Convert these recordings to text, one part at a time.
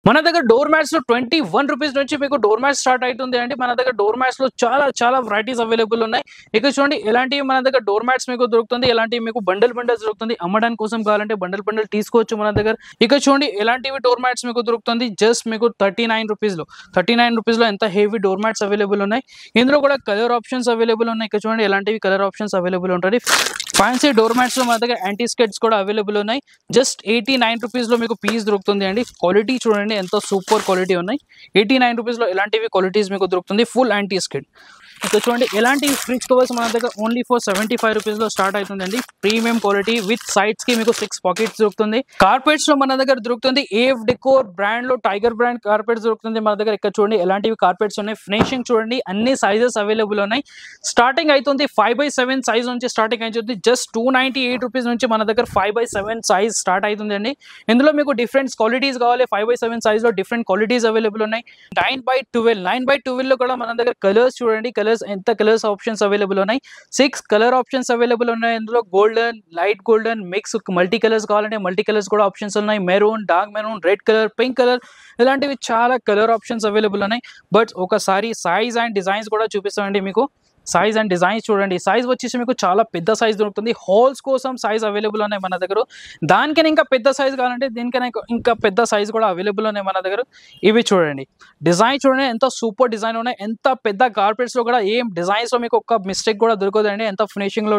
మన దగ్గర door mats లో 21 రూపీస్ నుంచి మీకు డోర్ మ్యాట్స్ స్టార్ట్ అవుతుంది అండి. మన దగ్గర డోర్ మ్యాట్స్ లో చాలా వెరైటీస్ అవైలబుల్ ఉన్నాయి. ఇక్కడ చూడండి ఎలాంటివి మన దగ్గర డోర్ మ్యాట్స్ మీకు దొరుకుతుంది, ఎలాంటివి మీకు బండల్స్ దొరుకుతుంది. అమ్మడానికి కోసం కావాలంటే బండల్ తీసుకోవచ్చు మన దగ్గర. ఇక్కడ చూడండి ఎలాంటివి డోర్ మ్యాట్స్ మీకు దొరుకుతుంది జస్ట్ మీకు 39 రూపీస్ లో. 39 రూపీస్ లో ఎంత హెవీ డోర్ మ్యాట్స్ అవైలబుల్ ఉన్నాయి. ఇందులో కూడా కలర్ ఆప్షన్స్ అవైలబుల్ ఉన్నాయి. ఇక్కడ చూడండి ఎలాంటివి కలర్ ఆప్షన్స్ అవైలబుల్ ఉంటుంది. ఫ్యాన్సీ డోర్ మ్యాట్స్ లో మన దగ్గర యాంటీ స్కెట్స్ కూడా అవైలబుల్ ఉన్నాయి. జస్ట్ 89 రూపీస్ లో మీకు పీస్ దొరుకుతుంది అండి. క్వాలిటీ చూడండి ఎంత సూపర్ క్వాలిటీ ఉన్నాయి. 89 రూపీస్ లో ఎలాంటివి క్వాలిటీస్ మీకు దొరుకుతుంది. Full anti స్కెట్. ఇక్కడ చూడండి ఎలాంటి ఫ్రిడ్జ్ కవర్స్ మన దగ్గర ఓన్లీ ఫర్ 75 రూపీస్ లో స్టార్ట్ అవుతుందండి. ప్రీమియం క్వాలిటీ విత్ సైడ్స్ కి మీకు 6 పాకెట్స్ దొరుకుతుంది. కార్పెట్స్ లో మన దగ్గర దొరుకుతుంది ఏఎఫ్ డెకోర్ బ్రాండ్ లో టైగర్ బ్రాండ్ కార్పెట్స్ దొరుకుతుంది మన దగ్గర. ఇక్కడ చూడండి ఎలాంటివి కార్పెట్స్ ఉన్నాయి. ఫినిషింగ్ చూడండి అన్ని సైజెస్ అవైలబుల్ ఉన్నాయి. స్టార్టింగ్ అవుతుంది 5/7 సైజ్ నుంచి స్టార్టింగ్ అవుతుంది. జస్ట్ 298 రూపీస్ నుంచి మన దగ్గర 5/7 సైజ్ స్టార్ట్ అవుతుంది అండి. ఇందులో మీకు డిఫరెంట్ క్వాలిటీస్ కావాలి. 5/7 సైజ్ లో డిఫరెంట్ క్వాలిటీస్ అవైలబుల్ ఉన్నాయి. 9/12 లో కూడా మన దగ్గర కలర్స్ చూడండి. ఎంత కలర్స్ ఆప్షన్స్ అవైలబుల్ ఉన్నాయి. 6 కలర్ ఆప్షన్స్ అవైలబుల్ ఉన్నాయి. ఇందులో golden, light golden, mix multi colours కావాలంటే మల్టీ కలర్స్ కూడా ఆప్షన్స్ ఉన్నాయి. Maroon, dark maroon, red colour, pink colour ఇలాంటివి చాలా కలర్ ఆప్షన్స్ అవైలబుల్ ఉన్నాయి. బట్ ఒకసారి సైజ్ అండ్ డిజైన్స్ కూడా చూపిస్తామండి మీకు. సైజ్ అండ్ డిజైన్స్ చూడండి. సైజ్ వచ్చేసి మీకు చాలా పెద్ద సైజ్ దొరుకుతుంది. హాల్స్ కోసం సైజ్ అవైలబుల్ ఉన్నాయి మన దగ్గర. దానికైనా ఇంకా పెద్ద సైజ్ కావాలంటే దీనికైనా ఇంకా పెద్ద సైజ్ కూడా అవైలబుల్ ఉన్నాయి మన దగ్గర. ఇవి చూడండి డిజైన్ చూడండి ఎంత సూపర్ డిజైన్ ఉన్నాయి. ఎంత పెద్ద కార్పెట్స్ లో కూడా ఏం డిజైన్స్ లో మీకు ఒక్క మిస్టేక్ కూడా దొరకదండి. ఎంత ఫినిషింగ్ లో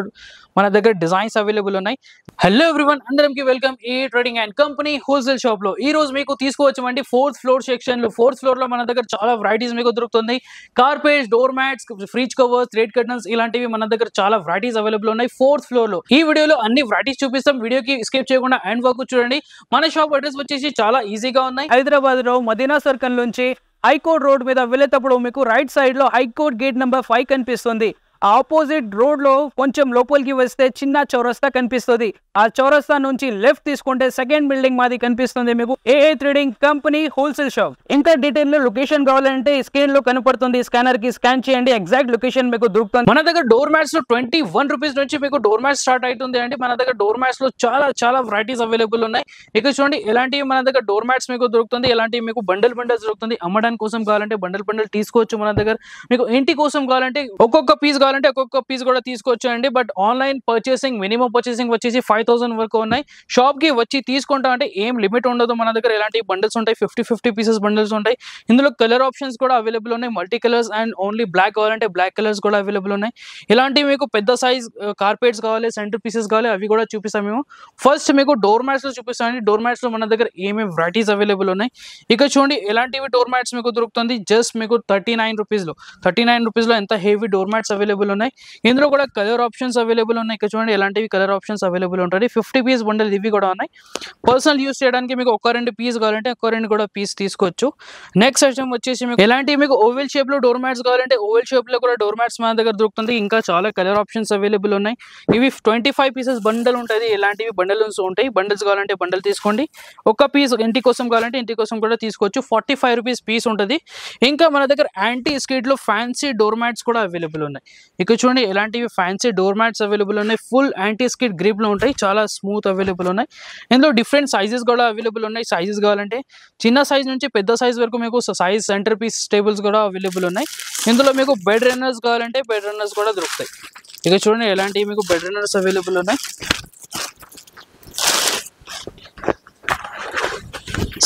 మన దగ్గర డిజైన్స్ అవైలబుల్ ఉన్నాయి. హలో ఎవ్రీవన్, అందరికి వెల్కమ్. ఈ trading and company wholesale shop లో ఈ రోజు మీకు తీసుకువచ్చామండి 4th ఫ్లోర్ సెక్షన్ లో. 4th ఫ్లోర్ లో మన దగ్గర చాలా వెరైటీస్ మీకు దొరుకుతుంది. Carpets, door mats, fridge covers, rate curtains ఇలాంటివి మన దగ్గర చాలా వెరైటీస్ అవైలబుల్ ఉన్నాయి 4th ఫ్లోర్ లో. ఈ వీడియోలో అన్ని వెరైటీస్ చూపిస్తాం. వీడియోకి స్కిప్ చేయకుండా ఎండ్ వరకు చూడండి. మన షాప్ అడ్రస్ వచ్చేసి చాలా ఈజీగా ఉన్నాయి. హైదరాబాద్ లో మదీనా సర్కిల్ నుంచి హైకోర్ట్ రోడ్ మీద వెళ్ళేటప్పుడు మీకు రైట్ సైడ్ లో హైకోర్ట్ గేట్ నెంబర్ 5 కనిపిస్తుంది. ఆపోజిట్ రోడ్ లో కొంచెం లోపలికి వస్తే చిన్న చౌరస్తా కనిపిస్తుంది. ఆ చౌరస్తా నుంచి లెఫ్ట్ తీసుకుంటే సెకండ్ బిల్డింగ్ మాది కనిపిస్తుంది మీకు. ఏఏ ట్రేడింగ్ కంపెనీ హోల్సేల్ షాప్. ఇంకా డీటెయిల్ లో లొకేషన్ కావాలంటే స్క్రీన్ లో కనపడుతుంది. స్కానర్ కి స్కాన్ చేయండి, ఎగ్జాక్ట్ లొకేషన్ మీకు దొరుకుతుంది. మన దగ్గర డోర్ మ్యాట్స్ లో 21 రూపీస్ నుంచి మీకు డోర్ మ్యాట్స్ స్టార్ట్ అవుతుంది అండి. మన దగ్గర డోర్ మ్యాట్స్ లో చాలా వెరైటీస్ అవైలబుల్ ఉన్నాయి. ఇక్కడ చూడండి ఎలాంటివి మన దగ్గర డోర్ మ్యాట్స్ మీకు దొరుకుతుంది, ఎలాంటివి మీకు బండల్స్ దొరుకుతుంది. అమ్మడానికి కోసం కావాలంటే బండల్ తీసుకోవచ్చు మన దగ్గర. మీకు ఇంటి కోసం కావాలంటే ఒక్కొక్క పీస్ కూడా తీసుకోవచ్చు అండి. But online purchasing minimum purchasing వచ్చేసి 5000 వరకు ఉన్నాయి. షాప్ కి వచ్చి తీసుకుంటా అంటే ఏం లిమిట్ ఉండదు. మన దగ్గర ఎలాంటి బండిల్స్ ఉంటాయి, 50 పీసెస్ బండిల్స్ ఉంటాయి. ఇందులో కలర్ ఆప్షన్స్ కూడా అవైలబుల్ ఉన్నాయి. Multi colours and only black కావాలంటే బ్లాక్ కలర్స్ కూడా అవైలబుల్ ఉన్నాయి. ఇలాంటివి మీకు పెద్ద సైజ్ కార్పెట్స్ కావాలి, సెంటర్ పీసెస్ కావాలి, అవి కూడా చూపిస్తాం మేము. ఫస్ట్ మీకు డోర్ మ్యాట్స్ లో చూపిస్తామండి. డోర్ మ్యాట్స్ లో మన దగ్గర ఏమేమి వెరైటీస్ అవైలబుల్ ఉన్నాయి. ఇక్కడ చూడండి ఎలాంటివి డోర్ మ్యాట్స్ మీకు దొరుకుతుంది జస్ట్ మీకు 39 రూపీస్ లో. 39 రూపీస్ లో ఎంత హెవీ డోర్ మ్యాట్స్ అవైలబుల్ ఉన్నాయి. ఇందులో కూడా కలర్ ఆప్షన్స్ అవైలబుల్ ఉన్నాయి. ఇక్కడ చూడండి ఎలాంటివి కలర్ ఆప్షన్స్ అవైలబుల్ ఉంటుంది. 50 పీస్ బండల్ ఇవి కూడా ఉన్నాయి. పర్సనల్ యూస్ చేయడానికి మీకు ఒక 2 పీస్ కావాలంటే ఒక 2 కూడా పీస్ తీసుకోవచ్చు. నెక్స్ట్ ఐటమ్ వచ్చేసి మీకు ఎలాంటివి మీకు ఓవెల్ షేప్ లో డోర్ మ్యాట్స్ కావాలంటే ఓవెల్ షేప్ లో కూడా డోర్ మ్యాట్స్ మన దగ్గర దొరుకుతుంది. ఇంకా చాలా కలర్ ఆప్షన్స్ అవైలబుల్ ఉన్నాయి. ఇవి 25 పీసెస్ బండల్ ఉంటుంది. ఎలాంటివి బండల్స్ ఉంటాయి. బండల్స్ కావాలంటే బండల్ తీసుకోండి. ఒక పీస్ ఇంటి కోసం కావాలంటే ఇంటి కోసం కూడా తీసుకోవచ్చు. 45 రూపీస్ పీస్ ఉంటుంది. ఇంకా మన దగ్గర యాంటీ స్కిడ్ లో ఫ్యాన్సీ డోర్ మ్యాట్స్ కూడా అవైలబుల్ ఉన్నాయి. ఇక్కడ చూడండి ఎలాంటివి ఫ్యాన్సీ డోర్ మ్యాట్స్ అవైలబుల్ ఉన్నాయి. ఫుల్ యాంటీ స్కిడ్ గ్రిప్ లో ఉంటాయి. చాలా స్మూత్ అవైలబుల్ ఉన్నాయి. ఇందులో డిఫరెంట్ సైజెస్ కూడా అవైలబుల్ ఉన్నాయి. సైజెస్ కావాలంటే చిన్న సైజ్ నుంచి పెద్ద సైజ్ వరకు మీకు సైజ్ సెంటర్ పీస్ టేబుల్స్ కూడా అవైలబుల్ ఉన్నాయి. ఇందులో మీకు బెడ్ రన్నర్స్ కావాలంటే బెడ్ రన్నర్స్ కూడా దొరుకుతాయి. ఇక చూడండి ఎలాంటివి మీకు బెడ్ రన్నర్స్ అవైలబుల్ ఉన్నాయి.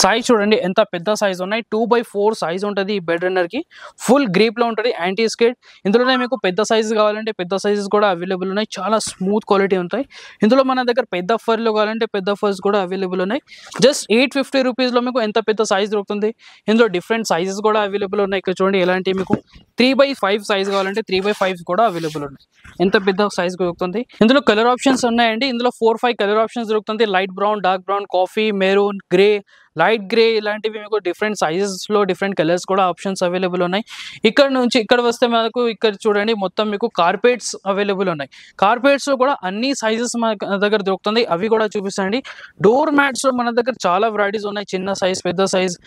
సైజ్ చూడండి ఎంత పెద్ద సైజ్ ఉన్నాయి. 2/4 సైజ్ ఉంటుంది. ఈ బెడ్ రన్నర్ కి ఫుల్ గ్రిప్ లో ఉంటుంది. Anti skid. ఇందులోనే మీకు పెద్ద సైజ్ కావాలంటే పెద్ద సైజెస్ కూడా అవైలబుల్ ఉన్నాయి. చాలా స్మూత్ క్వాలిటీ ఉంటాయి. ఇందులో మన దగ్గర పెద్ద ఫర్ లో కావాలంటే పెద్ద ఫర్స్ కూడా అవైలబుల్ ఉన్నాయి. జస్ట్ 850 రూపీస్ లో మీకు ఎంత పెద్ద సైజ్ దొరుకుతుంది. ఇందులో డిఫరెంట్ సైజెస్ కూడా అవైలబుల్ ఉన్నాయి. ఇక్కడ చూడండి ఎలాంటి మీకు 3/5 సైజ్ కావాలంటే 3/5 కూడా అవైలబుల్ ఉన్నాయి. ఎంత పెద్ద సైజ్ దొరుకుతుంది. ఇందులో కలర్ ఆప్షన్స్ ఉన్నాయండి. ఇందులో 4-5 కలర్ ఆప్షన్స్ దొరుకుతుంది. Light brown, dark brown, coffee, maroon, grey, light grey ఇలాంటివి మీకు డిఫరెంట్ సైజెస్ లో డిఫరెంట్ కలర్స్ కూడా ఆప్షన్స్ అవైలబుల్ ఉన్నాయి. ఇక్కడ నుంచి ఇక్కడ వస్తే మనకు ఇక్కడ చూడండి మొత్తం మీకు కార్పెట్స్ అవైలబుల్ ఉన్నాయి. కార్పెట్స్ లో కూడా అన్ని సైజెస్ మన దగ్గర దొరుకుతుంది. అవి కూడా చూపిస్తాండి. డోర్ మ్యాట్స్ లో మన దగ్గర చాలా వెరైటీస్ ఉన్నాయి. చిన్న సైజ్, పెద్ద సైజ్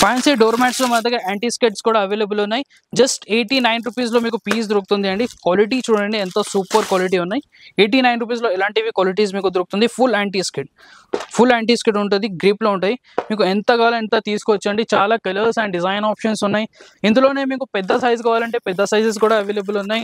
ఫ్యాన్సీ డోర్ మ్యాట్స్ లో మన దగ్గర యాంటీ స్కెట్స్ కూడా అవైలబుల్ ఉన్నాయి. జస్ట్ 89 రూపీస్ లో మీకు పీస్ దొరుకుతుంది అండి. క్వాలిటీ చూడండి ఎంత సూపర్ క్వాలిటీ ఉన్నాయి. 89 రూపీస్ లో ఇలాంటివి క్వాలిటీస్ మీకు దొరుకుతుంది. ఫుల్ యాంటీ స్కెట్ ఉంటుంది, గ్రిప్ లో ఉంటాయి. మీకు ఎంత కావాలో ఎంత తీసుకోవచ్చండి. చాలా కలర్స్ అండ్ డిజైన్ ఆప్షన్స్ ఉన్నాయి. ఇందులోనే మీకు పెద్ద సైజ్ కావాలంటే పెద్ద సైజెస్ కూడా అవైలబుల్ ఉన్నాయి.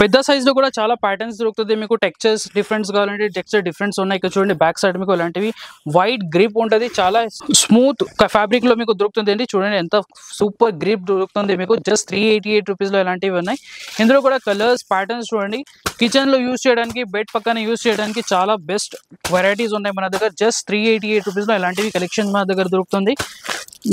పెద్ద సైజ్ లో కూడా చాలా ప్యాటర్న్స్ దొరుకుతుంది. మీకు టెక్స్చర్స్ డిఫరెన్స్ కావాలంటే టెక్స్చర్ డిఫరెన్స్ ఉన్నాయి. ఇక్కడ చూడండి బ్యాక్ సైడ్ మీకు ఇలాంటివి వైట్ గ్రిప్ ఉంటుంది. చాలా స్మూత్ ఫ్యాబ్రిక్ లో మీకు దొరుకుతుంది అండి. చూడండి ఎంత సూపర్ గ్రిప్ దొరుకుతుంది మీకు. జస్ట్ 388 రూపీస్ లో ఇలాంటివి ఉన్నాయి. ఇందులో కూడా కలర్స్ ప్యాటర్న్స్ చూడండి. కిచెన్ లో యూస్ చేయడానికి, బెడ్ పక్కన యూస్ చేయడానికి చాలా బెస్ట్ వెరైటీస్ ఉన్నాయి మన దగ్గర. జస్ట్ 388 రూపీస్ లో ఇలాంటివి కలెక్షన్ మన దగ్గర దొరుకుతుంది.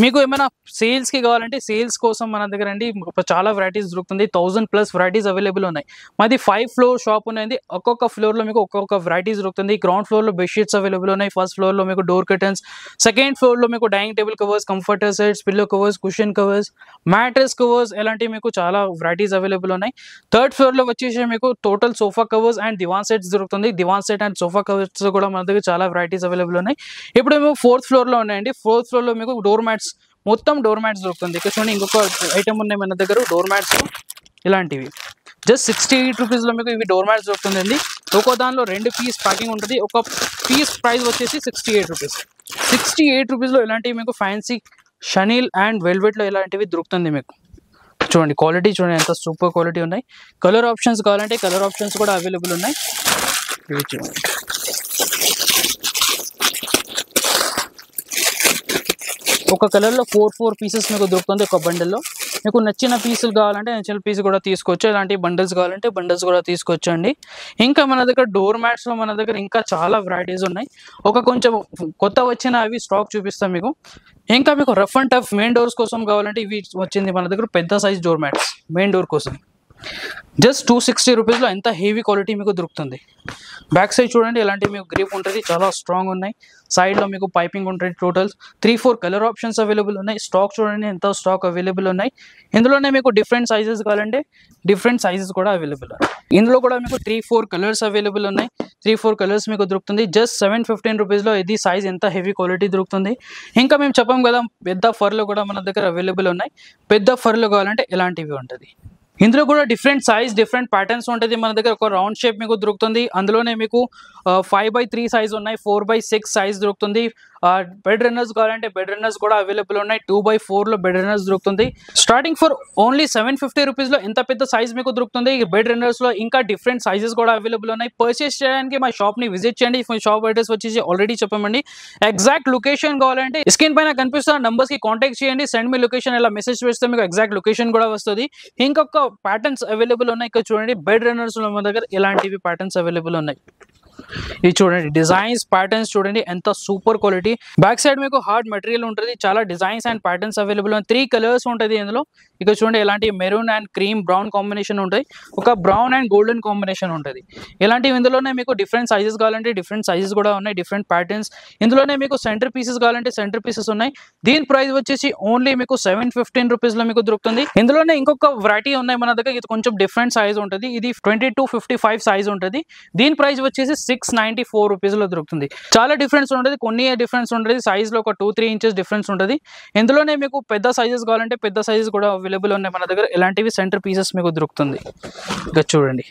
మీకు ఏమైనా సేల్స్ కి కావాలంటే సేల్స్ కోసం మన దగ్గర అండి చాలా వెరైటీస్ దొరుకుతుంది. 1000+ వెరైటీస్ అవైలబుల్ ఉన్నాయి. మాది 5 ఫ్లోర్ షాప్ ఉన్నది. ఒక్కొక్క ఫ్లోర్ లో మీకు ఒక్కొక్క వెరైటీస్ దొరుకుతుంది. గ్రౌండ్ ఫ్లోర్ లో బెడ్షీట్స్ అవైలబుల్ ఉన్నాయి. ఫస్ట్ ఫ్లోర్ లో మీకు డోర్ కర్టన్స్, సెకండ్ ఫ్లోర్ లో మీకు dining table covers, comforter sets, pillow covers, cushion covers, mattress covers ఇలాంటివి మీకు చాలా వెరైటీస్ అవైలబుల్ ఉన్నాయి. థర్డ్ ఫ్లోర్ లో వచ్చేసి మీకు total sofa covers and divan sets దొరుకుతుంది. Divan set and sofa covers కూడా మన దగ్గర చాలా వెరైటీస్ అవైలబుల్ ఉన్నాయి. ఇప్పుడు మేము 4th ఫ్లోర్ లో ఉన్నాయండి. 4th ఫ్లోర్ లో మీకు డోర్ మ్యాట్స్, మొత్తం డోర్ మ్యాట్స్ దొరుకుతుంది. ఇక్కడ చూడండి ఇంకొక ఐటమ్ ఉన్నాయి మన దగ్గర డోర్ మ్యాట్స్ ఇలాంటివి. జస్ట్ 68 రూపీస్ లో మీకు ఇవి డోర్ మ్యాట్స్ దొరుకుతుందండి. ఒక్కో దానిలో 2 పీస్ ప్యాకింగ్ ఉంటుంది. ఒక పీస్ ప్రైస్ వచ్చేసి 68 రూపీస్. 68 రూపీస్ లో ఇలాంటివి మీకు ఫ్యాన్సీ షనీల్ అండ్ వెల్వెట్ లో ఇలాంటివి దొరుకుతుంది మీకు. చూడండి క్వాలిటీ చూడండి ఎంత సూపర్ క్వాలిటీ ఉన్నాయి. కలర్ ఆప్షన్స్ కావాలంటే కలర్ ఆప్షన్స్ కూడా అవైలబుల్ ఉన్నాయి. ఇవి చూడండి ఒక కలర్ లో 4 పీసెస్ మీకు దొరుకుతుంది ఒక బండిల్ లో. మీకు నచ్చిన పీసులు కావాలంటే నచ్చిన పీస్ కూడా తీసుకోవచ్చు. ఇలాంటి బండిల్స్ కావాలంటే బండిల్స్ కూడా తీసుకోవచ్చు అండి. ఇంకా మన దగ్గర డోర్ మ్యాట్స్ లో మన దగ్గర ఇంకా చాలా వెరైటీస్ ఉన్నాయి. కొంచెం కొత్త వచ్చిన అవి స్టాక్ చూపిస్తాం మీకు. ఇంకా మీకు rough and tough main doors కోసం కావాలంటే ఇవి వచ్చింది మన దగ్గర పెద్ద size door mats main door కోసం. జస్ట్ 260 రూపీస్ లో ఎంత హెవీ క్వాలిటీ మీకు దొరుకుతుంది. బ్యాక్ సైడ్ చూడండి ఇలాంటివి మీకు గ్రిప్ ఉంటుంది, చాలా స్ట్రాంగ్ ఉన్నాయి. సైడ్ లో మీకు పైపింగ్ ఉంటుంది. టోటల్ 3-4 కలర్ ఆప్షన్స్ అవైలబుల్ ఉన్నాయి. స్టాక్ చూడండి ఎంత స్టాక్ అవైలబుల్ ఉన్నాయి. ఇందులోనే మీకు డిఫరెంట్ సైజెస్ కావాలంటే డిఫరెంట్ సైజెస్ కూడా అవైలబుల్ ఉన్నాయి. ఇందులో కూడా మీకు 3-4 కలర్స్ అవైలబుల్ ఉన్నాయి. 3-4 కలర్స్ మీకు దొరుకుతుంది. జస్ట్ 715 రూపీస్ లో ఇది సైజ్ ఎంత హెవీ క్వాలిటీ దొరుకుతుంది. ఇంకా మేము చెప్పాం కదా పెద్ద ఫర్లు కూడా మన దగ్గర అవైలబుల్ ఉన్నాయి. పెద్ద ఫర్లు కావాలంటే ఇలాంటివి ఉంటుంది. ఇందులో కూడా డిఫరెంట్ సైజ్ డిఫరెంట్ ప్యాటర్న్స్ ఉంటుంది మన దగ్గర. ఒక రౌండ్ షేప్ మీకు దొరుకుతుంది. అందులోనే మీకు 5x3 సైజ్ ఉన్నాయి, 4x6 సైజ్ దొరుకుతుంది. బెడ్ రన్నర్స్ కావాలంటే బెడ్ రన్నర్స్ కూడా అవైలబుల్ ఉన్నాయి. 2x4 లో బెడ్ రన్నర్స్ దొరుకుతుంది. స్టార్టింగ్ ఫర్ ఓన్లీ 750 రూపీస్ లో ఎంత పెద్ద సైజ్ మీకు దొరుకుతుంది. బెడ్ రన్నర్స్ లో ఇంకా డిఫరెంట్ సైజెస్ కూడా అవైలబుల్ ఉన్నాయి. పర్చేస్ చేయడానికి మా షాప్ ని విజిట్ చేయండి. షాప్ అడ్రస్ వచ్చేసి ఆల్రెడీ చెప్పామండి. ఎగ్జాక్ట్ లొకేషన్ కావాలంటే స్క్రీన్ పైన కనిపిస్తున్న నంబర్స్ కి కాంటాక్ట్ చేయండి. సెండ్ మీ లొకేషన్ ఇలా మెసేజ్ చేస్తే మీకు ఎగ్జాక్ట్ లొకేషన్ కూడా వస్తుంది. ఇంకొక ప్యాటర్న్స్ అవైలబుల్ ఉన్నాయి. ఇక్కడ చూడండి బెడ్ రన్నర్స్ లో మన దగ్గర ఇలాంటివి ప్యాటర్న్స్ అవైలబుల్ ఉన్నాయి. ఇది చూడండి డిజైన్స్ ప్యాటర్న్స్ చూడండి ఎంత సూపర్ క్వాలిటీ. బ్యాక్ సైడ్ మీకు హార్డ్ మెటీరియల్ ఉంటుంది. చాలా డిజైన్స్ అండ్ ప్యాటర్న్స్ అవైలబుల్ ఉన్నాయి. 3 కలర్స్ ఉంటుంది ఇందులో. ఇక్కడ చూడండి ఇలాంటి maroon and cream brown combination ఉంటాయి. ఒక బ్రౌన్ అండ్ గోల్డెన్ కాంబినేషన్ ఉంటుంది. ఇలాంటివి ఇందులోనే మీకు డిఫరెంట్ సైజెస్ కావాలంటే డిఫరెంట్ సైజెస్ కూడా ఉన్నాయి. Different patterns. ఇందులోనే మీకు సెంటర్ పీసెస్ కావాలంటే సెంటర్ పీసెస్ ఉన్నాయి. దీని ప్రైస్ వచ్చేసి ఓన్లీ మీకు 715 రూపీస్ లో మీకు దొరుకుతుంది. ఇందులోనే ఇంకొక వెరైటీ ఉన్నాయి మన దగ్గర. ఇది కొంచెం డిఫరెంట్ సైజ్ ఉంటుంది. ఇది 22-55 సైజ్ ఉంటుంది. దీని ప్రైస్ వచ్చేసి 694 రూపీస్ లో దొరుకుతుంది. చాలా డిఫరెన్స్ ఉంటుంది. కొన్ని డిఫరెన్స్ ఉంటుంది. సైజ్ లో ఒక 2-3 ఇంచెస్ డిఫరెన్స్ ఉంటుంది. ఇందులోనే మీకు పెద్ద సైజెస్ కావాలంటే పెద్ద సైజెస్ కూడా అవైలబుల్ ఉన్నాయి మన దగ్గర. ఇలాంటివి సెంటర్ పీసెస్ మీకు దొరుకుతుంది. ఇంకా చూడండి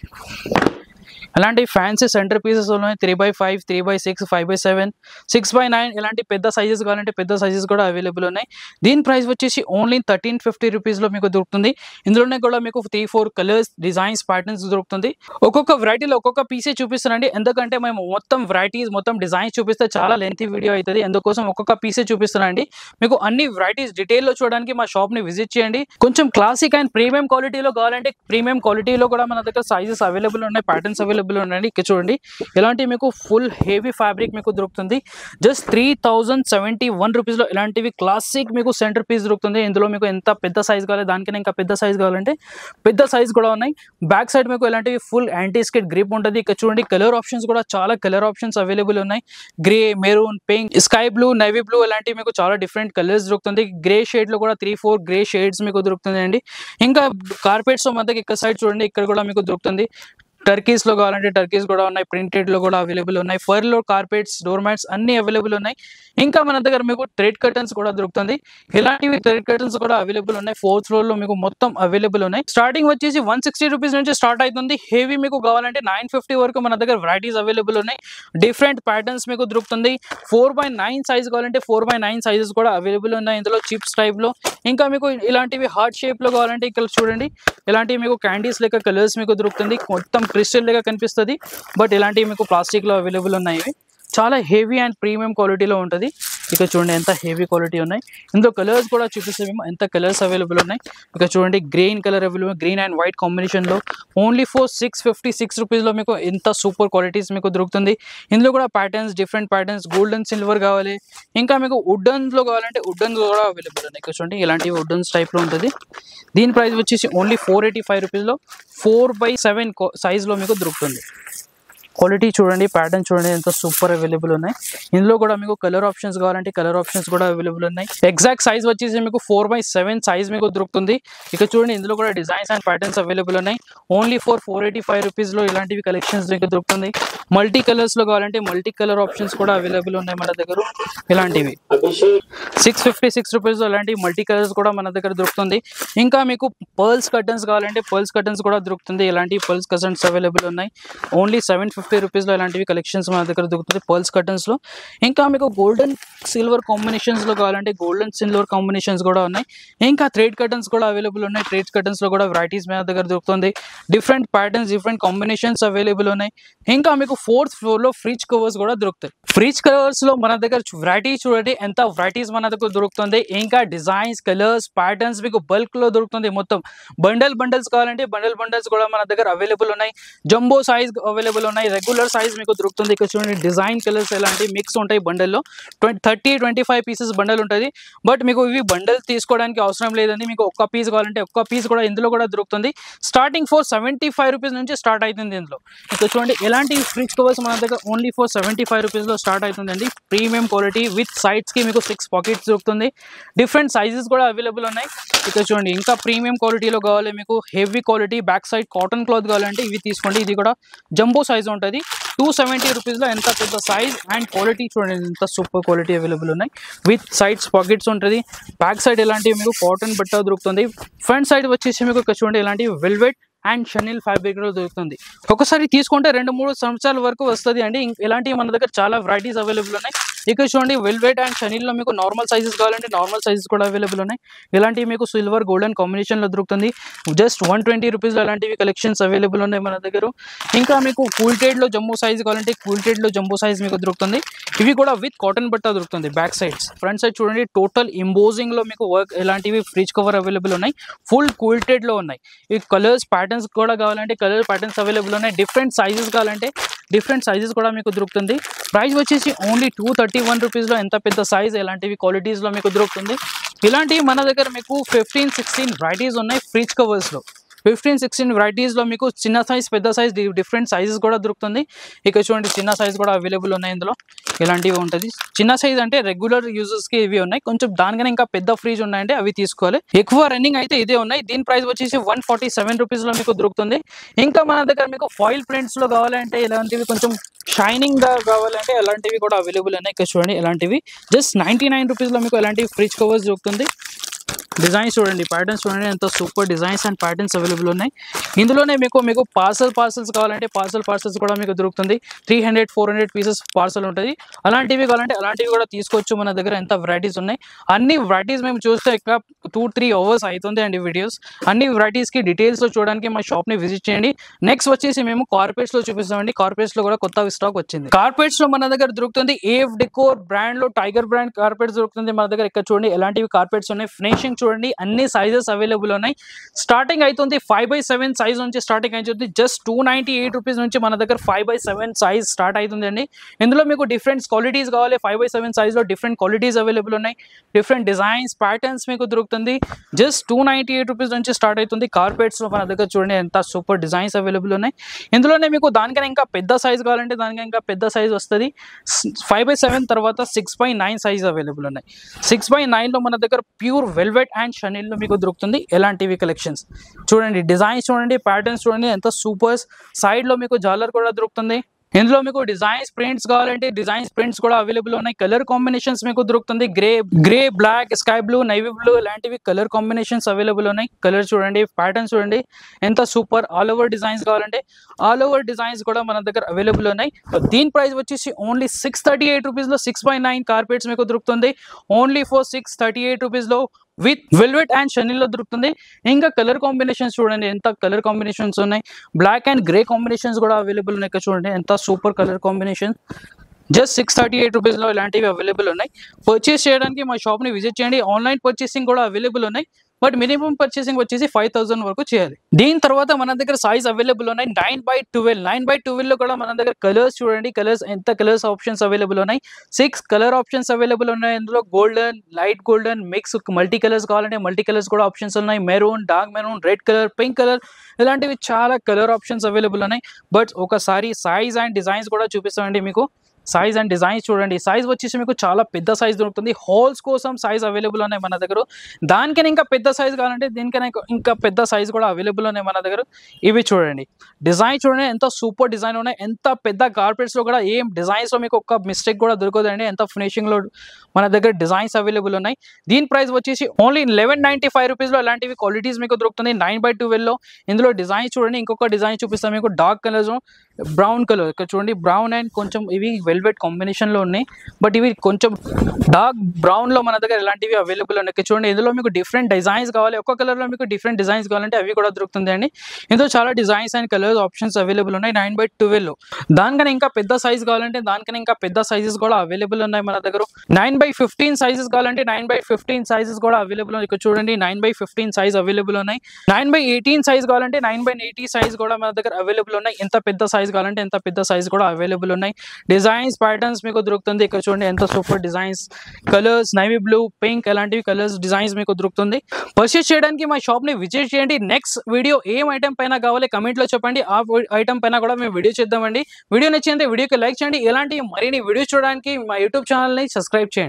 అలాంటి ఫ్యాన్సీ సెంటర్ పీసెస్ ఉన్నాయి. 3x5, 3x6, 5x7, 6x9 ఇలాంటి పెద్ద సైజెస్ కావాలంటే పెద్ద సైజెస్ కూడా అవైలబుల్ ఉన్నాయి. దీని ప్రైస్ వచ్చేసి ఓన్లీ 1350 రూపీస్ లో మీకు దొరుకుతుంది. ఇందులోనే కూడా మీకు 3-4 కలర్స్ డిజైన్స్ ప్యాటర్న్స్ దొరుకుతుంది. ఒక్కొక్క వెరైటీలో ఒక్కొక్క పీసే చూపిస్తానండి. ఎందుకంటే మేము మొత్తం వెరైటీస్ మొత్తం డిజైన్స్ చూపిస్తే చాలా లెంతీ వీడియో అవుతుంది. అందుకోసం ఒక్కొక్క పీసే చూపిస్తానండి. మీకు అన్ని వెరైటీస్ డీటెయిల్ లో చూడడానికి మా షాప్ ని విజిట్ చేయండి. కొంచెం క్లాసిక్ అండ్ ప్రీమియం క్వాలిటీలో కావాలంటే ప్రీమియం క్వాలిటీలో కూడా మన దగ్గర సైజెస్ అవైలబుల్ ఉన్నాయి. ప్యాటర్న్స్ అవైలబుల్ ఉండండి. ఇక్కడ చూడండి ఇలాంటి మీకు ఫుల్ హెవీ ఫ్యాబ్రిక్ మీకు దొరుకుతుంది. జస్ట్ 3071 రూపీస్ లో ఇలాంటివి క్లాసిక్ మీకు సెంటర్ పీస్ దొరుకుతుంది. ఇందులో మీకు ఎంత పెద్ద సైజ్ కావాలి దానికన్నా ఇంకా పెద్ద సైజ్ కావాలంటే పెద్ద సైజ్ కూడా ఉన్నాయి. బ్యాక్ సైడ్ మీకు ఇలాంటివి ఫుల్ యాంటీ స్కిడ్ గ్రిప్ ఉంటుంది. ఇక్కడ చూడండి కలర్ ఆప్షన్స్ కూడా చాలా కలర్ ఆప్షన్స్ అవైలబుల్ ఉన్నాయి. Grey, maroon, pink, sky blue, navy blue ఇలాంటివి మీకు చాలా డిఫరెంట్ కలర్స్ దొరుకుతుంది. గ్రే షేడ్ లో కూడా 3-4 గ్రే షేడ్స్ మీకు దొరుకుతుంది అండి. ఇంకా కార్పెట్స్ మధ్యకి ఇక్కడ సైడ్ చూడండి ఇక్కడ కూడా మీకు దొరుకుతుంది. టర్కీస్ లో కావాలంటే టర్కీస్ కూడా ఉన్నాయి, ప్రింటెడ్ లో కూడా అవైలబుల్ ఉన్నాయి, ఫర్ లో కార్పెట్స్, డోర్ మ్యాట్స్ అన్ని అవైలబుల్ ఉన్నాయి. ఇంకా మన దగ్గర మీకు థ్రెడ్ కర్టన్స్ కూడా దొరుకుతుంది. ఇలాంటివి థ్రెడ్ కర్టన్స్ కూడా అవైలబుల్ ఉన్నాయి. 4th ఫ్లోర్ లో మీకు మొత్తం అవైలబుల్ ఉన్నాయి. స్టార్టింగ్ వచ్చేసి 160 రూపీస్ నుంచి స్టార్ట్ అవుతుంది. హెవీ మీకు కావాలంటే 950 వరకు మన దగ్గర వెరైటీస్ అవైలబుల్ ఉన్నాయి. డిఫరెంట్ ప్యాటర్న్స్ మీకు దొరుకుతుంది. 4x9 సైజ్ కావాలంటే 4x9 సైజెస్ కూడా అవైలబుల్ ఉన్నాయి ఇందులో చిప్స్ టైప్ లో. ఇంకా మీకు ఇలాంటివి హార్ట్ షేప్ లో కావాలంటే ఇక్కడ చూడండి, ఇలాంటివి మీకు క్యాండీస్ లెక్క కలర్స్ మీకు దొరుకుతుంది. మొత్తం క్రిస్టల్ లెక్క కనిపిస్తుంది, బట్ ఇలాంటివి మీకు ప్లాస్టిక్ లో అవైలబుల్ ఉన్నాయి. చాలా హెవీ అండ్ ప్రీమియం క్వాలిటీలో ఉంటుంది. ఇక్కడ చూడండి ఎంత హెవీ క్వాలిటీ ఉన్నాయి. ఇందులో కలర్స్ కూడా చూపిస్తాము, ఎంత కలర్స్ అవైలబుల్ ఉన్నాయి. ఇక్కడ చూడండి green colour available, green and white combination లో ఓన్లీ ఫర్ 656 రూపీస్ లో మీకు ఎంత సూపర్ క్వాలిటీస్ మీకు దొరుకుతుంది. ఇందులో కూడా patterns, different patterns, gold and silver కావాలి, ఇంకా మీకు వుడెన్స్ లో కావాలంటే వుడెన్స్ కూడా అవైలబుల్ ఉన్నాయి. ఇక్కడ చూడండి ఇలాంటివి వుడెన్స్ టైప్ లో ఉంటుంది. దీని ప్రైస్ వచ్చేసి ఓన్లీ 485 రూపీస్ లో 4x7 సైజ్ లో మీకు దొరుకుతుంది. క్వాలిటీ చూడండి, ప్యాటర్న్ చూడండి ఎంత సూపర్ అవైలబుల్ ఉన్నాయి. ఇందులో కూడా మీకు కలర్ ఆప్షన్స్ కావాలంటే కలర్ ఆప్షన్స్ కూడా అవైలబుల్ ఉన్నాయి. ఎగ్జాక్ట్ సైజ్ వచ్చేసి మీకు 4x7 సైజ్ మీకు దొరుకుతుంది. ఇక చూడండి ఇందులో కూడా డిజైన్స్ అండ్ ప్యాటర్న్స్ అవైలబుల్ ఉన్నాయి. ఓన్లీ ఫర్ 485 రూపీస్ లో ఇలాంటివి కలెక్షన్స్ మీకు దొరుకుతుంది. మల్టీ కలర్స్ లో కావాలంటే మల్టీ కలర్ ఆప్షన్స్ కూడా అవైలబుల్ ఉన్నాయి మన దగ్గర. ఇలాంటివి 656 రూపీస్ లో ఇలాంటి మల్టీ కలర్స్ కూడా మన దగ్గర దొరుకుతుంది. ఇంకా మీకు పర్ల్స్ కర్టన్స్ కావాలంటే పర్ల్స్ కర్టన్స్ కూడా దొరుకుతుంది. ఇలాంటి పర్ల్స్ కర్టన్స్ అవైలబుల్ ఉన్నాయి. ఓన్లీ 750 రూపీస్ లో ఇలాంటివి కలెక్షన్స్ మన దగ్గర దొరుకుతుంది పర్ల్స్ కర్టన్స్ లో. ఇంకా మీకు గోల్డెన్ సిల్వర్ కాంబినేషన్స్ లో కావాలంటే గోల్డెన్ సిల్వర్ కాంబినేషన్స్ కూడా ఉన్నాయి. ఇంకా థ్రెడ్ కర్టన్స్ కూడా అవైలబుల్ ఉన్నాయి. థ్రెడ్ కర్టన్స్ లో కూడా వెరైటీస్ మన దగ్గర దొరుకుతుంది. Different patterns, different combinations available ఉన్నాయి. ఇంకా మీకు 4th ఫ్లోర్ లో ఫ్రిడ్జ్ కవర్స్ కూడా దొరుకుతాయి. ఫ్రిడ్జ్ కవర్స్ లో మన దగ్గర వెరైటీస్ చూడండి ఎంత వెరైటీస్ మన దగ్గర దొరుకుతుంది. ఇంకా డిజైన్స్, కలర్స్, ప్యాటర్న్స్ మీకు బల్క్ లో దొరుకుతుంది. మొత్తం బండల్స్ కావాలంటే బండల్స్ కూడా మన దగ్గర అవైలబుల్ ఉన్నాయి. జంబో సైజ్ అవైలబుల్ ఉన్నాయి, రెగ్యులర్ సైజ్ మీకు దొరుకుతుంది. ఇక్కడ చూడండి డిజైన్ కలర్స్ ఎలాంటి మిక్స్ ఉంటాయి బండల్లో. 30-25 పీసెస్ బండల్ ఉంటుంది. బట్ మీకు ఇవి బండల్ తీసుకోవడానికి అవసరం లేదండి. మీకు ఒక్క పీస్ కావాలంటే ఒక్క పీస్ కూడా ఇందులో కూడా దొరుకుతుంది. స్టార్టింగ్ ఫర్ 75 రూపీస్ నుంచి స్టార్ట్ అవుతుంది ఇందులో. ఇక్కడ చూడండి ఎలాంటి ఫ్రిడ్జ్ కవర్స్ మన దగ్గర ఓన్లీ ఫర్ 75 రూపీస్ లో స్టార్ట్ అవుతుందండి. ప్రీమియం క్వాలిటీ విత్ సైడ్స్ కి మీకు 6 పాకెట్స్ దొరుకుతుంది. డిఫరెంట్ సైజెస్ కూడా అవైలబుల్ ఉన్నాయి. ఇక్కడ చూడండి ఇంకా ప్రీమియం క్వాలిటీలో కావాలి మీకు, heavy quality back side cotton cloth కావాలంటే ఇవి తీసుకోండి. ఇది కూడా జంబో సైజ్ ఉంటుంది. 270 రూపీస్ లో ఎంత పెద్ద సైజ్ అండ్ క్వాలిటీ చూడండి ఎంత సూపర్ క్వాలిటీ అవైలబుల్ ఉన్నాయి. విత్ సైడ్స్ పాకెట్స్ ఉంటుంది. బ్యాక్ సైడ్ ఇలాంటివి మీకు కాటన్ బట్ట దొరుకుతుంది. ఫ్రంట్ సైడ్ వచ్చేసి మీకు చూడండి ఇలాంటి వెల్వెట్ అండ్ షనిల్ ఫ్యాబ్రిక్ లో దొరుకుతుంది. ఒకసారి తీసుకుంటే 2-3 సంవత్సరాల వరకు వస్తుంది అండి. ఇలాంటివి మన దగ్గర చాలా వెరైటీస్ అవైలబుల్ ఉన్నాయి. ఇక్కడ చూడండి వెల్వెట్ అండ్ షనిల్ లో మీకు నార్మల్ సైజెస్ కావాలంటే నార్మల్ సైజెస్ కూడా అవైలబుల్ ఉన్నాయి. ఇలాంటివి మీకు సిల్వర్ గోల్డెన్ కాంబినేషన్ లో దొరుకుతుంది. జస్ట్ 120 రూపీస్ లో ఇలాంటివి కలెక్షన్స్ అవైలబుల్ ఉన్నాయి మన దగ్గర. ఇంకా మీకు కూల్టెడ్ లో జంబో సైజ్ కావాలంటే కూల్టెడ్ లో జంబో సైజ్ మీకు దొరుకుతుంది. ఇవి కూడా విత్ కాటన్ బట్ట దొరుకుతుంది. బ్యాక్ సైడ్స్, ఫ్రంట్ సైడ్ చూడండి టోటల్ ఇంబోజింగ్ లో మీకు వర్క్ ఇలాంటివి ఫ్రిడ్జ్ కవర్ అవైలబుల్ ఉన్నాయి. ఫుల్ కూల్టెడ్ లో ఉన్నాయి. ఈ కలర్స్ ప్యాటర్న్స్ కూడా కావాలంటే కలర్ ప్యాటర్న్స్ అవైలబుల్ ఉన్నాయి. డిఫరెంట్ సైజెస్ కావాలంటే డిఫరెంట్ సైజెస్ కూడా మీకు దొరుకుతుంది. ప్రైస్ వచ్చేసి ఓన్లీ 231 రూపీస్ లో ఎంత పెద్ద సైజ్ ఇలాంటివి క్వాలిటీస్ లో మీకు దొరుకుతుంది. ఇలాంటివి మన దగ్గర మీకు 15-16 వెరైటీస్ ఉన్నాయి ఫ్రిడ్జ్ కవర్స్ లో. 15-16 వెరైటీస్ లో మీకు చిన్న సైజ్, పెద్ద సైజ్, డిఫరెంట్ సైజెస్ కూడా దొరుకుతుంది. ఇక్కడ చూడండి చిన్న సైజ్ కూడా అవైలబుల్ ఉన్నాయి ఇందులో. ఇలాంటివి ఉంటుంది. చిన్న సైజ్ అంటే రెగ్యులర్ యూజర్స్ కి ఇవి ఉన్నాయి. కొంచెం దానికన్నా ఇంకా పెద్ద ఫ్రిడ్జ్ ఉన్నాయంటే అవి తీసుకోవాలి. ఎక్కువ రన్నింగ్ అయితే ఇదే ఉన్నాయి. దీని ప్రైస్ వచ్చేసి 147 రూపీస్ లో మీకు దొరుకుతుంది. ఇంకా మన దగ్గర మీకు ఫాయిల్ ప్రింట్స్ లో కావాలంటే ఇలాంటివి కొంచెం షైనింగ్ గా కావాలంటే అలాంటివి కూడా అవైలబుల్ ఉన్నాయి. ఇక్కడ చూడండి ఇలాంటివి జస్ట్ 99 రూపీస్ లో మీకు ఇలాంటి ఫ్రిడ్జ్ కవర్స్ దొరుకుతుంది. డిజైన్స్ చూడండి, ప్యాటర్న్స్ చూడండి ఎంత super designs and patterns available ఉన్నాయి. ఇందులోనే మీకు పార్సల్స్ కావాలంటే పార్సల్స్ కూడా మీకు దొరుకుతుంది. 300-400 పీసెస్ పార్సల్ ఉంటుంది. అలాంటివి కావాలంటే అలాంటివి కూడా తీసుకోవచ్చు. మన దగ్గర ఎంత వెరైటీస్ ఉన్నాయి. అన్ని వెరైటీస్ మేము చూస్తే ఇక్కడ 2-3 అవర్స్ అవుతుంది అండి వీడియోస్. అన్ని వెరైటీస్ కి డీటెయిల్స్ లో చూడడానికి మా షాప్ ని విజిట్ చేయండి. నెక్స్ట్ వచ్చేసి మేము కార్పెట్స్ లో చూపిస్తామండి. కార్పెట్స్ లో కూడా కొత్త స్టాక్ వచ్చింది. కార్పెట్స్ లో మన దగ్గర దొరుకుతుంది AF డెకోర్ బ్రాండ్ లో టైగర్ బ్రాండ్ కార్పెట్స్ దొరుకుతుంది మన దగ్గర. ఇక్కడ చూడండి ఎలాంటివి కార్పెట్స్ ఉన్నాయి. ఫినిషింగ్ చూడండి అన్ని సైజెస్ అవైలబుల్ ఉన్నాయి. స్టార్టింగ్ అవుతుంది 5x7 సైజ్ నుంచి స్టార్టింగ్ అవుతుంది. జస్ట్ 298 రూపీస్ నుంచి మన దగ్గర 5x7 సైజ్ స్టార్ట్ అవుతుంది అండి. ఇందులో మీకు డిఫరెంట్ క్వాలిటీస్ కావాలి. 5x7 సైజ్ లో డిఫరెంట్ క్వాలిటీస్ అవైలబుల్ ఉన్నాయి. డిఫరెంట్ డిజైన్స్, ప్యాటర్న్స్ మీకు దొరుకుతుంది. దొరుకుతుంది. జస్ట్ 298 రూపీస్ నుంచి స్టార్ట్ అవుతుంది. కార్పెట్స్ లో మన దగ్గర చూడండి ఎంత సూపర్ డిజైన్స్ అవైలబుల్ ఉన్నాయి. ఇందులోనే మీకు దానికన్నా ఇంకా పెద్ద సైజ్ కావాలంటే దానికన్నా ఇంకా పెద్ద సైజ్ వస్తుంది. 5/7 తర్వాత 6/9 సైజ్ అవైలబుల్ ఉన్నాయి. 6/9 లో మన దగ్గర ప్యూర్ వెల్వెట్ అండ్ షనిల్ లో మీకు దొరుకుతుంది. ఎలాంటివి కలెక్షన్స్ చూడండి, డిజైన్స్ చూడండి, ప్యాటర్న్స్ చూడండి ఎంత సూపర్. సైడ్ లో మీకు జాలర్ కూడా దొరుకుతుంది. ఇందులో మీకు డిజైన్స్ ప్రింట్స్ కావాలంటే డిజైన్స్ ప్రింట్స్ కూడా అవైలబుల్ ఉన్నాయి. కలర్ కాంబినేషన్స్ మీకు దొరుకుతుంది. Grey black, sky blue, navy blue ఇలాంటివి కలర్ కాంబినేషన్స్ అవైలబుల్ ఉన్నాయి. కలర్ చూడండి, ప్యాటర్న్స్ చూడండి ఎంత సూపర్. ఆల్ ఓవర్ డిజైన్స్ కావాలంటే ఆల్ ఓవర్ డిజైన్స్ కూడా మన దగ్గర అవైలబుల్ ఉన్నాయి. దీని ప్రైస్ వచ్చేసి ఓన్లీ 638 రూపీస్ లో 6/9 కార్పెట్స్ మీకు దొరుకుతుంది. ఓన్లీ ఫర్ 638 రూపీస్ లో విత్ వెల్వెట్ అండ్ షనిల్ లో దొరుకుతుంది. ఇంకా కలర్ కాంబినేషన్స్ చూడండి ఎంత కలర్ కాంబినేషన్స్ ఉన్నాయి. బ్లాక్ అండ్ గ్రే కాంబినేషన్స్ కూడా అవైలబుల్ ఉన్నాయి. ఇక్కడ చూడండి ఎంత super colour combination. Just 638 rupees లో ఇలాంటివి అవైలబుల్ ఉన్నాయి. పర్చేస్ చేయడానికి మా షాప్ ని విజిట్ చేయండి. ఆన్లైన్ పర్చేసింగ్ కూడా అవైలబుల్ ఉన్నాయి. బట్ మినిమం పర్చేసింగ్ వచ్చేసి 5,000 వరకు చేయాలి. దీని తర్వాత మన దగ్గర సైజ్ అవైలబుల్ ఉన్నాయి. 9/12 9/12 లో కూడా మన దగ్గర కలర్స్ చూడండి, కలర్స్ ఎంత కలర్స్ ఆప్షన్స్ అవైలబుల్ ఉన్నాయి. 6 కలర్ ఆప్షన్స్ అవైలబుల్ ఉన్నాయి. ఇందులో golden, light golden, mix, multi colours కావాలంటే మల్టీ కలర్స్ కూడా ఆప్షన్స్ ఉన్నాయి. Maroon, dark maroon, red colour, pink colour ఇలాంటివి చాలా కలర్ ఆప్షన్స్ అవైలబుల్ ఉన్నాయి. బట్ ఒకసారి సైజ్ అండ్ డిజైన్స్ కూడా చూపిస్తామండి మీకు. సైజ్ అండ్ డిజైన్స్ చూడండి. సైజ్ వచ్చేసి మీకు చాలా పెద్ద సైజ్ దొరుకుతుంది. హాల్స్ కోసం సైజ్ అవైలబుల్ ఉన్నాయి మన దగ్గర. దానికైనా ఇంకా పెద్ద సైజ్ కావాలంటే దీనికైనా ఇంకా పెద్ద సైజ్ కూడా అవైలబుల్ ఉన్నాయి మన దగ్గర. ఇవి చూడండి, డిజైన్ చూడండి ఎంత సూపర్ డిజైన్ ఉన్నాయి. ఎంత పెద్ద కార్పెట్స్ లో కూడా ఏం డిజైన్స్ లో మీకు ఒక్క మిస్టేక్ కూడా దొరకదండి. ఎంత ఫినిషింగ్ లో మన దగ్గర డిజైన్స్ అవైలబుల్ ఉన్నాయి. దీని ప్రైస్ వచ్చేసి ఓన్లీ 1195 రూపీస్ లో ఇలాంటివి క్వాలిటీస్ మీకు దొరుకుతుంది. 9/12 లో ఇందులో డిజైన్ చూడండి. ఇంకొక డిజైన్ చూపిస్తాను మీకు. డార్క్ కలర్స్, బ్రౌన్ కలర్, ఇక్కడ చూడండి బ్రౌన్ అండ్ కొంచెం ఇవి వెల్వెట్ కాంబినేషన్ లో ఉన్నాయి. బట్ ఇవి కొంచెం డార్క్ బ్రౌన్ లో మన దగ్గర ఇలాంటివి అవైలబుల్ ఉన్నాయి. చూడండి ఇందులో మీకు డిఫరెంట్ డిజైన్స్ కావాలి. ఒక్క కలర్ లో మీకు డిఫరెంట్ డిజైన్స్ కావాలంటే అవి కూడా దొరుకుతుంది అండి. ఇందులో చాలా designs and colours options available ఉన్నాయి. 9/12 లో దానికన్నా ఇంకా పెద్ద సైజ్ కావాలంటే దానికన్నా ఇంకా పెద్ద సైజెస్ కూడా అవైలబుల్ ఉన్నాయి మన దగ్గర. 9/15 సైజెస్ కావాలంటే 9/15 సైజెస్ కూడా అవైలబుల్ ఉన్నాయి. ఇక్కడ చూడండి 9/15 సైజ్ అవైలబుల్ ఉన్నాయి. 9/18 సైజ్ కావాలంటే 9/80 సైజ్ కూడా మన దగ్గర అవైలబుల్ ఉన్నాయి. ఎంత పెద్ద సైజ్ కావాలంటే ఎంత పెద్ద సైజ్ కూడా అవైలబుల్ ఉన్నాయి. డిజైన్స్, ప్యాటర్న్స్ మీకు దొరుకుతుంది. ఇక్కడ చూడండి ఎంత super designs, colours, navy blue, pink ఇలాంటివి కలర్స్ డిజైన్స్ మీకు దొరుకుతుంది. పర్చేస్ చేయడానికి మా షాప్ ని విజిట్ చేయండి. నెక్స్ట్ వీడియో ఏం ఐటమ్ పైన కావాలి కమెంట్ లో చెప్పండి. ఆ ఐటమ్ పైన కూడా మేము వీడియో చేద్దామండి. వీడియో నచ్చిందంటే వీడియోకి లైక్ చేయండి. ఇలాంటి మరిన్ని వీడియోస్ చూడడానికి మా యూట్యూబ్ ఛానల్ ని సబ్స్క్రైబ్ చేయండి.